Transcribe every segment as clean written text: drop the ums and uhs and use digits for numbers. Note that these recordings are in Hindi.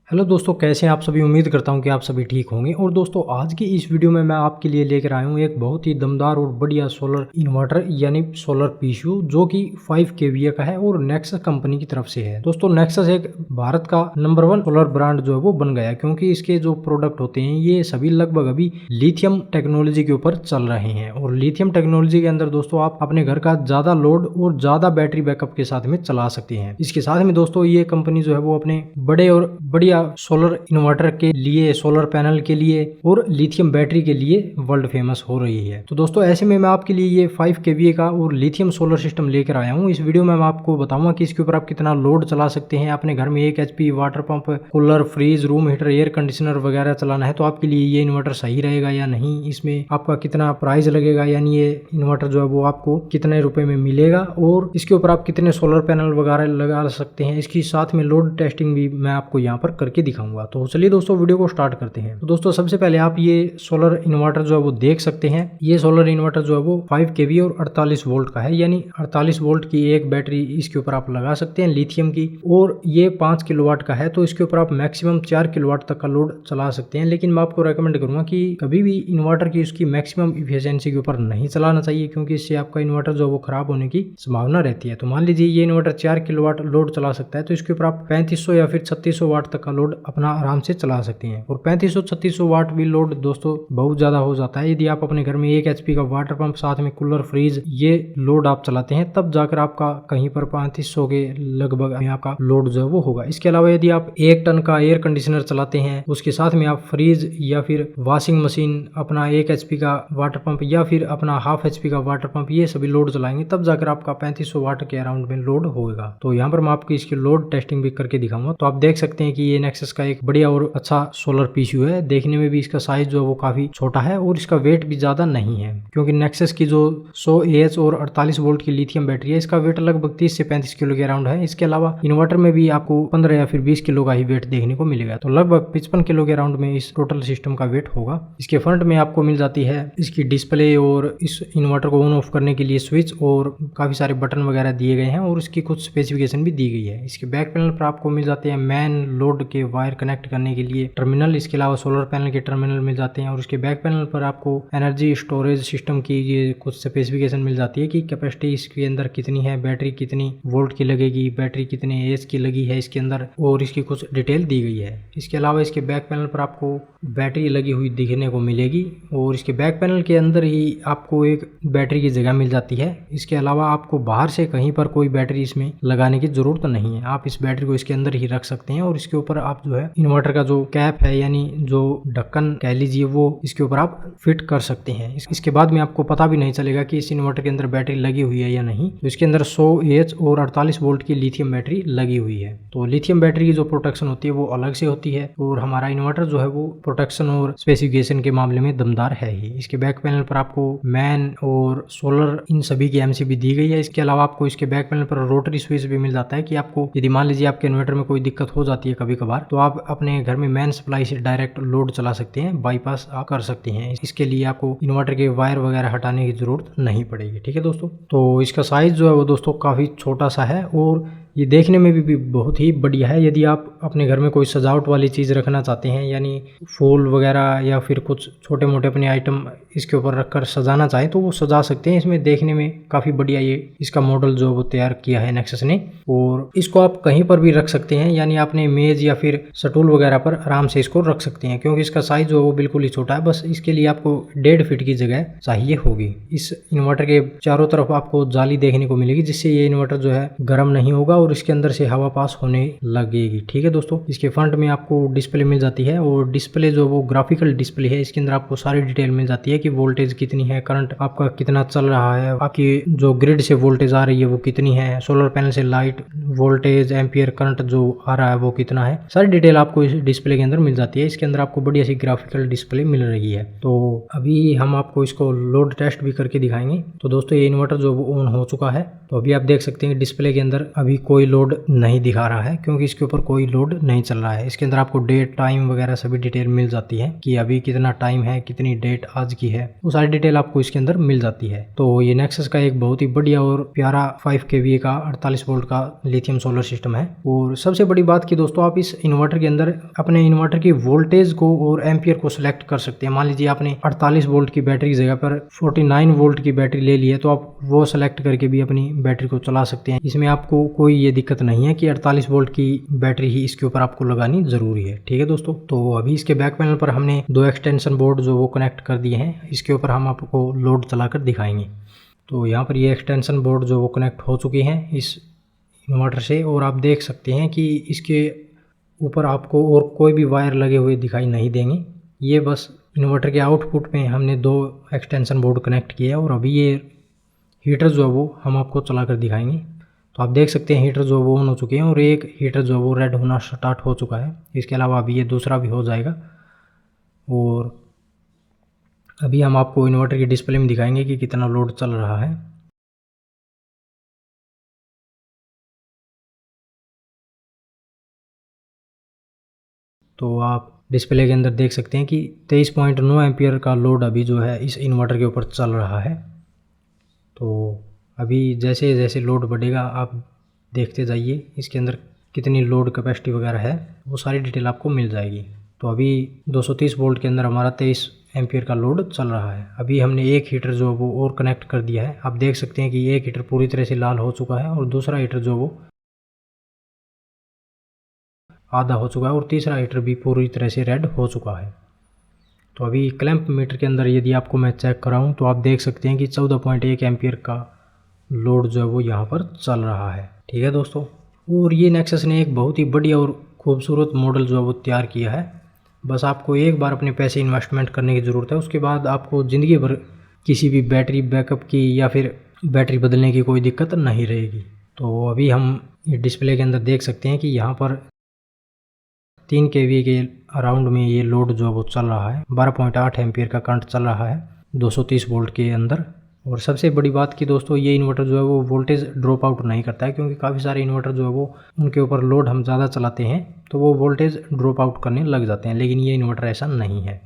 हेलो दोस्तों, कैसे हैं आप सभी। उम्मीद करता हूं कि आप सभी ठीक होंगे। और दोस्तों, आज की इस वीडियो में मैं आपके लिए लेकर आया हूं एक बहुत ही दमदार और बढ़िया सोलर इन्वर्टर यानी सोलर पीसीयू जो कि 5 केवीए का है और नेक्सस कंपनी की तरफ से है। दोस्तों, नेक्सस एक भारत का नंबर 1 सोलर ब्रांड जो है वो बन गया, क्योंकि इसके जो प्रोडक्ट होते हैं ये सभी लगभग अभी लिथियम टेक्नोलॉजी के ऊपर चल रहे हैं। और लिथियम टेक्नोलॉजी के अंदर दोस्तों आप अपने घर का ज्यादा लोड और ज्यादा बैटरी बैकअप के साथ में चला सकते हैं। इसके साथ में दोस्तों ये कंपनी जो है वो अपने बड़े और बढ़िया सोलर इन्वर्टर के लिए, सोलर पैनल के लिए और लिथियम बैटरी के लिए वर्ल्ड फेमस हो रही है। तो दोस्तों, ऐसे में मैं आपके लिए ये 5 केवीए का और लिथियम सोलर सिस्टम लेकर आया हूँ। इस वीडियो में मैं आपको बताऊंगा कि इसके ऊपर आप कितना लोड चला सकते हैं। अपने घर में 1 HP water pump, cooler, fridge, room heater, air conditioner वगैरह चलाना है तो आपके लिए ये इन्वर्टर सही रहेगा या नहीं, इसमें आपका कितना प्राइस लगेगा, यानी ये इन्वर्टर जो है वो आपको कितने रुपए में मिलेगा और इसके ऊपर आप कितने सोलर पैनल वगैरह लगा सकते हैं। इसकी साथ में लोड टेस्टिंग भी मैं आपको यहाँ पर करके दिखाऊंगा। तो चलिए दोस्तों, वीडियो को स्टार्ट करते हैं। तो दोस्तों, सबसे पहले आप ये सोलर इन्वर्टर जो है वो देख सकते हैं। ये सोलर इन्वर्टर जो है वो 5 केवीए और 48 वोल्ट का है, यानी 48 वोल्ट की एक बैटरी इसके ऊपर आप लगा सकते हैं लिथियम की। और ये 5 किलोवाट का है तो इसके ऊपर आप मैक्सिमम 4 किलोवाट तक का लोड चला सकते हैं। लेकिन मैं आपको रेकमेंड करूंगा कि कभी भी इन्वर्टर की उसकी मैक्सिमम इफिशियंसी के ऊपर नहीं चलाना चाहिए, क्योंकि इससे आपका इन्वर्टर जो है वो खराब होने की संभावना रहती है। तो मान लीजिए ये इन्वर्टर 4 किलोवाट लोड चला सकता है तो इसके ऊपर आप 3500 या फिर 3600 वाट तक का लोड अपना आराम से चला सकते हैं। और 3500-3600 वाट भी लोड दोस्तों बहुत ज्यादा हो जाता है। यदि आप अपने घर में 1 HP का वाटर पंप, साथ में कूलर, फ्रीज, ये लोड आप चलाते हैं तब जाकर आपका कहीं पर 3500 के लगभग आपका लोड जो है वो होगा। इसके अलावा यदि आप 1 टन का एयर कंडीशनर चलाते हैं, उसके साथ में आप फ्रीज या फिर वॉशिंग मशीन, अपना 1 HP का वाटर पंप या फिर अपना हाफ HP का वाटर पंप, ये सभी लोड चलाएंगे तब जाकर आपका 3500 वाट के अराउंड में लोड होगा। तो यहाँ पर मैं आपकी इसकी लोड टेस्टिंग भी करके दिखाऊंगा। तो आप देख सकते हैं कि ये नेक्सस का एक बढ़िया और अच्छा सोलर पीसीयू है। देखने में भी इसका साइज जो है वो काफी छोटा है और इसका वेट भी ज्यादा नहीं है, क्योंकि नेक्सस की जो 100 AH और 48 वोल्ट की लिथियम बैटरी है इसका वेट लगभग 30 से 35 किलो के अराउंड है। इसके अलावा इन्वर्टर में भी आपको 15 या फिर 20 किलो का ही वेट देखने को मिलेगा। तो लगभग 55 किलो के अराउंड में इस टोटल सिस्टम का वेट होगा। इसके फ्रंट में आपको मिल जाती है इसकी डिस्प्ले और इस इन्वर्टर को ऑन ऑफ करने के लिए स्विच और काफी सारे बटन वगैरह दिए गए हैं और इसकी कुछ स्पेसिफिकेशन भी दी गई है। इसके बैक पैनल पर आपको मिल जाते हैं मेन लोड के वायर कनेक्ट करने के लिए टर्मिनल। इसके अलावा सोलर पैनल के टर्मिनल मिल जाते हैं और उसके बैक पैनल पर आपको एनर्जी स्टोरेज सिस्टम की ये कुछ स्पेसिफिकेशन मिल जाती है कि कैपेसिटी इसके अंदर कितनी है, बैटरी कितनी वोल्ट की लगेगी, बैटरी कितने एच की लगी है इसके अंदर, और इसकी कुछ डिटेल दी गई है। इसके अलावा इसके बैक पैनल पर आपको बैटरी लगी हुई दिखने को मिलेगी और इसके बैक पैनल के अंदर ही आपको एक बैटरी की जगह मिल जाती है। इसके अलावा आपको बाहर से कहीं पर कोई बैटरी इसमें लगाने की जरूरत नहीं है। आप इस बैटरी को इसके अंदर ही रख सकते हैं और इसके ऊपर आप जो है इन्वर्टर का जो कैप है, यानी जो ढक्कन कह लीजिए, वो इसके ऊपर आप फिट कर सकते हैं। इसके बाद में आपको पता भी नहीं चलेगा कि इस इन्वर्टर के अंदर बैटरी लगी हुई है या नहीं। तो इसके अंदर 100 AH और 48 वोल्ट की लिथियम बैटरी लगी हुई है। तो लिथियम बैटरी की जो प्रोटेक्शन होती है वो अलग से होती है और हमारा इन्वर्टर जो है वो प्रोटेक्शन और स्पेसिफिकेशन के मामले में दमदार है ही। इसके बैक पैनल पर आपको मैन और सोलर इन सभी की MCB दी गई है। इसके अलावा आपको इसके बैक पैनल पर रोटरी स्विच भी मिल जाता है कि आपको यदि मान लीजिए आपके इन्वर्टर में कोई दिक्कत हो जाती है कभी कभार, तो आप अपने घर में मेन सप्लाई से डायरेक्ट लोड चला सकते हैं, बाईपास आप कर सकते हैं। इसके लिए आपको इन्वर्टर के वायर वगैरह हटाने की जरूरत नहीं पड़ेगी। ठीक है दोस्तों, तो इसका साइज जो है वो दोस्तों काफी छोटा सा है और ये देखने में भी बहुत ही बढ़िया है। यदि आप अपने घर में कोई सजावट वाली चीज़ रखना चाहते हैं, यानी फूल वगैरह या फिर कुछ छोटे मोटे अपने आइटम इसके ऊपर रखकर सजाना चाहें तो वो सजा सकते हैं। इसमें देखने में काफ़ी बढ़िया ये इसका मॉडल जो वो तैयार किया है नेक्सस ने। और इसको आप कहीं पर भी रख सकते हैं, यानी आपने मेज या फिर स्टूल वगैरह पर आराम से इसको रख सकते हैं, क्योंकि इसका साइज जो है वो बिल्कुल ही छोटा है। बस इसके लिए आपको 1.5 फीट की जगह चाहिए होगी। इस इन्वर्टर के चारों तरफ आपको जाली देखने को मिलेगी, जिससे ये इन्वर्टर जो है गर्म नहीं होगा और इसके अंदर से हवा पास होने लगेगी। ठीक है दोस्तों, इसके फ्रंट में आपको डिस्प्ले मिल जाती है और डिस्प्ले जो वो ग्राफिकल डिस्प्ले है, इसके अंदर आपको सारी डिटेल मिल जाती है कि वोल्टेज कितनी है, करंट आपका कितना चल रहा है, आपकी जो ग्रिड से वोल्टेज आ रही है वो कितनी है, सोलर पैनल से लाइट वोल्टेज, एम्पियर करंट जो आ रहा है वो कितना है, सारी डिटेल आपको इस डिस्प्ले के अंदर मिल जाती है। इसके अंदर आपको बढ़िया सी ग्राफिकल डिस्प्ले मिल रही है। तो अभी हम आपको इसको लोड टेस्ट भी करके दिखाएंगे। तो दोस्तों, ये इन्वर्टर जो वो ऑन हो चुका है। तो अभी आप देख सकते हैं डिस्प्ले के अंदर अभी कोई कोई लोड नहीं दिखा रहा है क्योंकि इसके ऊपर कोई लोड नहीं चल रहा है। इसके अंदर आपको डेट, टाइम वगैरह सभी डिटेल मिल जाती है कि अभी कितना टाइम है, कितनी डेट आज की है, वो सारी डिटेल आपको इसके अंदर मिल जाती है। तो ये नेक्सस का एक बहुत ही बढ़िया और प्यारा 5 kVA का 48 वोल्ट का लिथियम सोलर सिस्टम है। और सबसे बड़ी बात की दोस्तों, आप इस इन्वर्टर के अंदर अपने इन्वर्टर की वोल्टेज को और एम्पियर को सिलेक्ट कर सकते हैं। मान लीजिए आपने 48 वोल्ट की बैटरी की जगह पर 49 वोल्ट की बैटरी ले ली है, तो आप वो सेलेक्ट करके भी अपनी बैटरी को चला सकते हैं। इसमें आपको कोई ये दिक्कत नहीं है कि 48 वोल्ट की बैटरी ही इसके ऊपर आपको लगानी जरूरी है। ठीक है दोस्तों, तो अभी इसके बैक पैनल पर हमने 2 एक्सटेंशन बोर्ड जो वो कनेक्ट कर दिए हैं। इसके ऊपर हम आपको लोड चलाकर दिखाएंगे। तो यहाँ पर ये एक्सटेंशन बोर्ड जो वो कनेक्ट हो चुके हैं इस इन्वर्टर से, और आप देख सकते हैं कि इसके ऊपर आपको और कोई भी वायर लगे हुए दिखाई नहीं देंगे। ये बस इन्वर्टर के आउटपुट में हमने 2 एक्सटेंशन बोर्ड कनेक्ट किए और अभी ये हीटर जो है वो हम आपको चला कर दिखाएंगे। तो आप देख सकते हैं हीटर जो वो ऑन हो चुके हैं और एक हीटर जो वो रेड होना स्टार्ट हो चुका है। इसके अलावा अभी ये दूसरा भी हो जाएगा। और अभी हम आपको इन्वर्टर की डिस्प्ले में दिखाएंगे कि कितना लोड चल रहा है। तो आप डिस्प्ले के अंदर देख सकते हैं कि 23.9 एम्पियर का लोड अभी जो है इस इन्वर्टर के ऊपर चल रहा है। तो अभी जैसे जैसे लोड बढ़ेगा आप देखते जाइए इसके अंदर कितनी लोड कैपेसिटी वगैरह है, वो सारी डिटेल आपको मिल जाएगी। तो अभी 230 वोल्ट के अंदर हमारा 23 एम्पियर का लोड चल रहा है। अभी हमने एक हीटर जो वो और कनेक्ट कर दिया है। आप देख सकते हैं कि एक हीटर पूरी तरह से लाल हो चुका है और दूसरा हीटर जो वो आधा हो चुका है और तीसरा हीटर भी पूरी तरह से रेड हो चुका है। तो अभी क्लैंप मीटर के अंदर यदि आपको मैं चेक कराऊं तो आप देख सकते हैं कि 14.1 एम्पियर का लोड जो है वो यहाँ पर चल रहा है। ठीक है दोस्तों, और ये नेक्सस ने एक बहुत ही बढ़िया और खूबसूरत मॉडल जो है वो तैयार किया है। बस आपको एक बार अपने पैसे इन्वेस्टमेंट करने की ज़रूरत है, उसके बाद आपको ज़िंदगी भर किसी भी बैटरी बैकअप की या फिर बैटरी बदलने की कोई दिक्कत नहीं रहेगी। तो अभी हम ये डिस्प्ले के अंदर देख सकते हैं कि यहाँ पर 3 kVA के अराउंड में ये लोड जो वो चल रहा है। 12.8 एम्पियर का करंट चल रहा है 230 वोल्ट के अंदर। और सबसे बड़ी बात कि दोस्तों ये इन्वर्टर जो है वो वोल्टेज ड्रॉप आउट नहीं करता है, क्योंकि काफ़ी सारे इन्वर्टर जो है वो उनके ऊपर लोड हम ज़्यादा चलाते हैं तो वो वोल्टेज ड्रॉप आउट करने लग जाते हैं, लेकिन ये इन्वर्टर ऐसा नहीं है।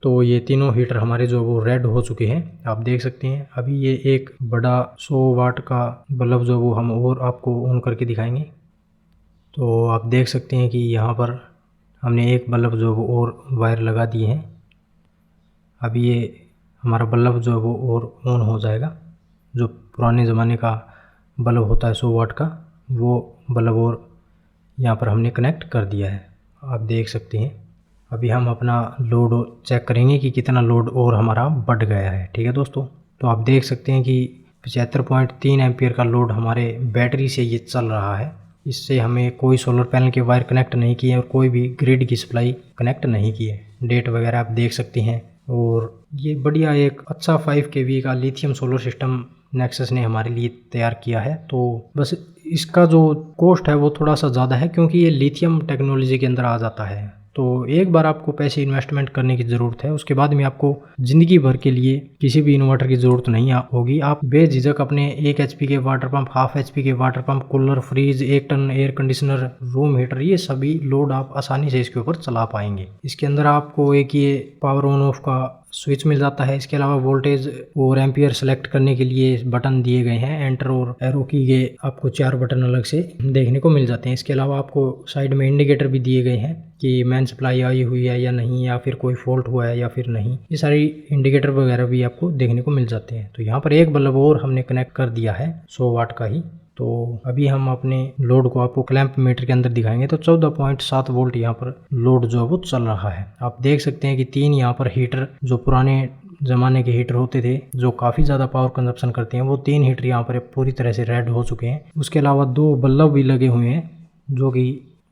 तो ये तीनों हीटर हमारे जो वो रेड हो चुके हैं, आप देख सकते हैं। अभी ये एक बड़ा 100 वाट का बल्ब जो वो हम और आपको ऑन करके दिखाएंगे। तो आप देख सकते हैं कि यहाँ पर हमने एक बल्ब जो वो और वायर लगा दिए हैं। अभी ये हमारा बल्ब जो है वो और ऑन हो जाएगा। जो पुराने ज़माने का बल्ब होता है 100 वाट का, वो बल्ब और यहाँ पर हमने कनेक्ट कर दिया है, आप देख सकते हैं। अभी हम अपना लोड चेक करेंगे कि कितना लोड और हमारा बढ़ गया है। ठीक है दोस्तों, तो आप देख सकते हैं कि 75.3 एम्पियर का लोड हमारे बैटरी से ये चल रहा है। इससे हमें कोई सोलर पैनल के वायर कनेक्ट नहीं किए और कोई भी ग्रिड की सप्लाई कनेक्ट नहीं की है। डेट वगैरह आप देख सकते हैं। और ये बढ़िया एक अच्छा 5 kVA का लिथियम सोलर सिस्टम नेक्सस ने हमारे लिए तैयार किया है। तो बस इसका जो कॉस्ट है वो थोड़ा सा ज़्यादा है, क्योंकि ये लिथियम टेक्नोलॉजी के अंदर आ जाता है। तो एक बार आपको पैसे इन्वेस्टमेंट करने की ज़रूरत है, उसके बाद में आपको ज़िंदगी भर के लिए किसी भी इन्वर्टर की ज़रूरत नहीं होगी। आप बेझिझक अपने 1 HP के वाटर पंप, हाफ HP के water pump, cooler, fridge, 1 ton air conditioner, room heater, ये सभी लोड आप आसानी से इसके ऊपर चला पाएंगे। इसके अंदर आपको एक ये पावर ऑन ऑफ का स्विच मिल जाता है। इसके अलावा वोल्टेज और एम्पियर सेलेक्ट करने के लिए बटन दिए गए हैं। एंटर और एरो की के आपको 4 बटन अलग से देखने को मिल जाते हैं। इसके अलावा आपको साइड में इंडिकेटर भी दिए गए हैं कि मेन सप्लाई आई हुई है या नहीं, या फिर कोई फॉल्ट हुआ है या फिर नहीं। ये सारी इंडिकेटर वगैरह भी आपको देखने को मिल जाते हैं। तो यहाँ पर एक बल्ब और हमने कनेक्ट कर दिया है 100 वाट का ही। तो अभी हम अपने लोड को आपको क्लैंप मीटर के अंदर दिखाएंगे। तो 14.7 वोल्ट यहाँ पर लोड जो है वो चल रहा है। आप देख सकते हैं कि 3 यहाँ पर हीटर, जो पुराने ज़माने के हीटर होते थे जो काफ़ी ज़्यादा पावर कंजप्शन करते हैं, वो 3 हीटर यहाँ पर पूरी तरह से रेड हो चुके हैं। उसके अलावा 2 बल्ब भी लगे हुए हैं जो कि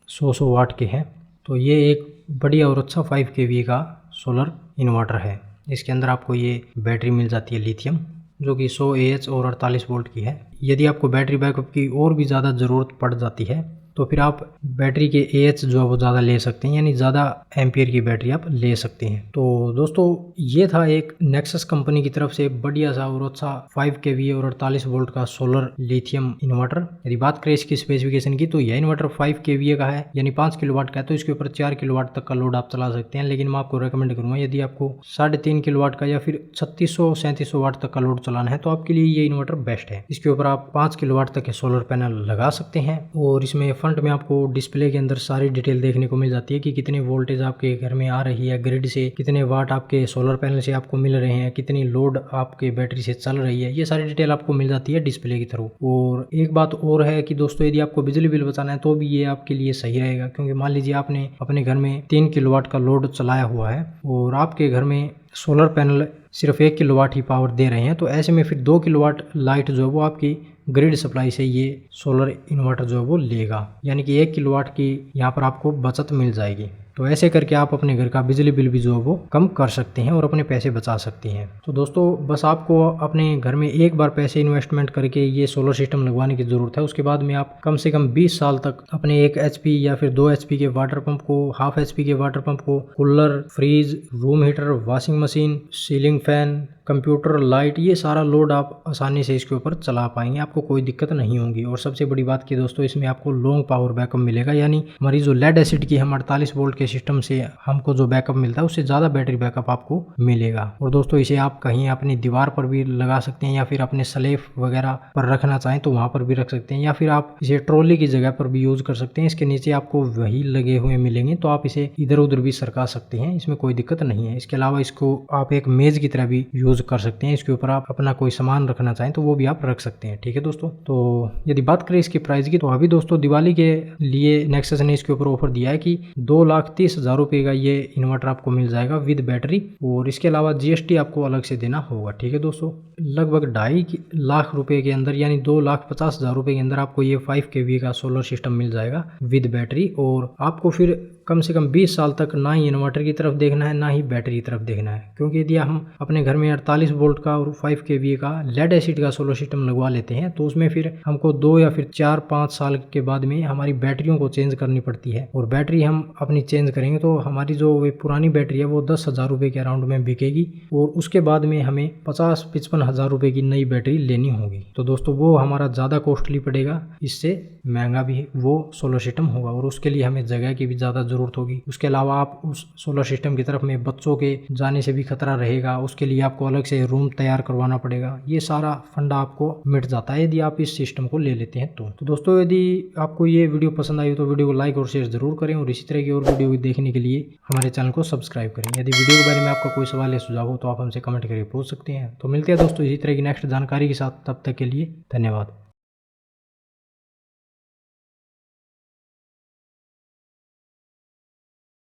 100 वाट के हैं। तो ये एक बढ़िया और अच्छा 5 kVA का सोलर इन्वर्टर है। इसके अंदर आपको ये बैटरी मिल जाती है लिथियम, जो कि 100 AH और 48 वोल्ट की है। यदि आपको बैटरी बैकअप की और भी ज़्यादा ज़रूरत पड़ जाती है तो फिर आप बैटरी के AH जो है वो ज़्यादा ले सकते हैं, यानी ज़्यादा एम्पियर की बैटरी आप ले सकते हैं। तो दोस्तों ये था एक नेक्सस कंपनी की तरफ से बढ़िया सा और अच्छा 5 kVA और 48 वोल्ट का सोलर लिथियम इन्वर्टर। यदि बात करें इसकी स्पेसिफिकेशन की तो यह इन्वर्टर 5 kVA का है, यानी 5 किलोवाट का है, तो इसके ऊपर 4 किलोवाट तक का लोड आप चला सकते हैं। लेकिन मैं आपको रेकमेंड करूंगा यदि आपको 3.5 किलोवाट का या फिर 3600-3700 वाट तक का लोड चलाना है तो आपके लिए ये इन्वर्टर बेस्ट है। इसके ऊपर आप 5 किलोवाट तक के सोलर पैनल लगा सकते हैं और इसमें फ्रंट में आपको डिस्प्ले के अंदर सारी डिटेल देखने को मिल जाती है कि कितनी वोल्टेज आपके घर में आ रही है ग्रिड से, कितने वाट आपके सोलर पैनल से आपको मिल रहे हैं, कितनी लोड आपके बैटरी से चल रही है, ये सारी डिटेल आपको मिल जाती है डिस्प्ले के थ्रू। और एक बात और है कि दोस्तों यदि आपको बिजली बिल बचाना है तो भी ये आपके लिए सही रहेगा, क्योंकि मान लीजिए आपने अपने घर में 3 किलोवाट का लोड चलाया हुआ है और आपके घर में सोलर पैनल सिर्फ 1 किलोवाट ही पावर दे रहे हैं, तो ऐसे में फिर 2 किलोवाट लाइट जो है वो आपकी ग्रिड सप्लाई से ये सोलर इन्वर्टर जो है वो लेगा, यानी कि 1 किलोवाट की यहाँ पर आपको बचत मिल जाएगी। तो ऐसे करके आप अपने घर का बिजली बिल भी जो है वो कम कर सकते हैं और अपने पैसे बचा सकते हैं। तो दोस्तों बस आपको अपने घर में एक बार पैसे इन्वेस्टमेंट करके ये सोलर सिस्टम लगवाने की ज़रूरत है। उसके बाद में आप कम से कम 20 साल तक अपने 1 HP या फिर 2 HP के वाटर पंप को, हाफ HP के वाटर पंप को, cooler, fridge, room heater, washing machine, ceiling fan, computer, light, ये सारा लोड आप आसानी से इसके ऊपर चला पाएंगे, आपको कोई दिक्कत नहीं होगी। और सबसे बड़ी बात की दोस्तों इसमें आपको लॉन्ग पावर बैकअप मिलेगा, यानी हमारी जो लेड एसिड की हम 48 वोल्ट के सिस्टम से हमको जो बैकअप मिलता है उससे ज़्यादा बैटरी बैकअप आपको मिलेगा। और दोस्तों इसे आप कहीं अपनी दीवार पर भी लगा सकते हैं या फिर अपने स्लेफ वगैरह पर रखना चाहें तो वहाँ पर भी रख सकते हैं, या फिर आप इसे ट्रॉली की जगह पर भी यूज़ कर सकते हैं। इसके नीचे आपको वही लगे हुए मिलेंगे तो आप इसे इधर उधर भी सरका सकते हैं, इसमें कोई दिक्कत नहीं है। इसके अलावा इसको आप एक मेज की तरह भी यूज कर सकते हैं, इसके ऊपर आप अपना कोई सामान रखना चाहें तो वो भी आप रख सकते हैं। ठीक है दोस्तों, तो यदि बात करें इसकी प्राइस की तो अभी दोस्तों दिवाली के लिए नेक्सस ने इसके ऊपर ऑफर दिया है कि 2,30,000 रुपये का ये इन्वर्टर आपको मिल जाएगा विद बैटरी, और इसके अलावा GST आपको अलग से देना होगा। ठीक है दोस्तों, लगभग 2.5 लाख रुपए के अंदर यानी 2,50,000 रुपये के अंदर आपको ये 5 kVA का सोलर सिस्टम मिल जाएगा विद बैटरी। और आपको फिर कम से कम 20 साल तक ना ही इन्वर्टर की तरफ देखना है ना ही बैटरी की तरफ देखना है, क्योंकि यदि हम अपने घर में 48 वोल्ट का और 5 kVA का लेड एसिड का सोलर सिस्टम लगवा लेते हैं तो उसमें फिर हमको 2 या फिर 4-5 साल के बाद में हमारी बैटरियों को चेंज करनी पड़ती है, और बैटरी हम अपनी चेंज करेंगे तो हमारी जो पुरानी बैटरी है वो 10,000 रुपये के अराउंड में बिकेगी, और उसके बाद में हमें 50-55,000 रुपये की नई बैटरी लेनी होगी। तो दोस्तों वो हमारा ज़्यादा कॉस्टली पड़ेगा, इससे महंगा भी वो सोलर सिस्टम होगा, और उसके लिए हमें जगह की भी ज़्यादा ज़रूरत होगी। उसके अलावा आप उस सोलर सिस्टम की तरफ में बच्चों के जाने से भी खतरा रहेगा, उसके लिए आपको अलग से रूम तैयार करवाना पड़ेगा। ये सारा फंडा आपको मिट जाता है यदि आप इस सिस्टम को ले लेते हैं तो दोस्तों यदि आपको ये वीडियो पसंद आई हो तो वीडियो को लाइक और शेयर जरूर करें, और इसी तरह की और वीडियो देखने के लिए हमारे चैनल को सब्सक्राइब करें। यदि वीडियो के बारे में आपका कोई सवाल या सुझाव हो तो आप हमसे कमेंट करके पूछ सकते हैं। तो मिलते हैं दोस्तों इसी तरह की नेक्स्ट जानकारी के साथ, तब तक के लिए धन्यवाद।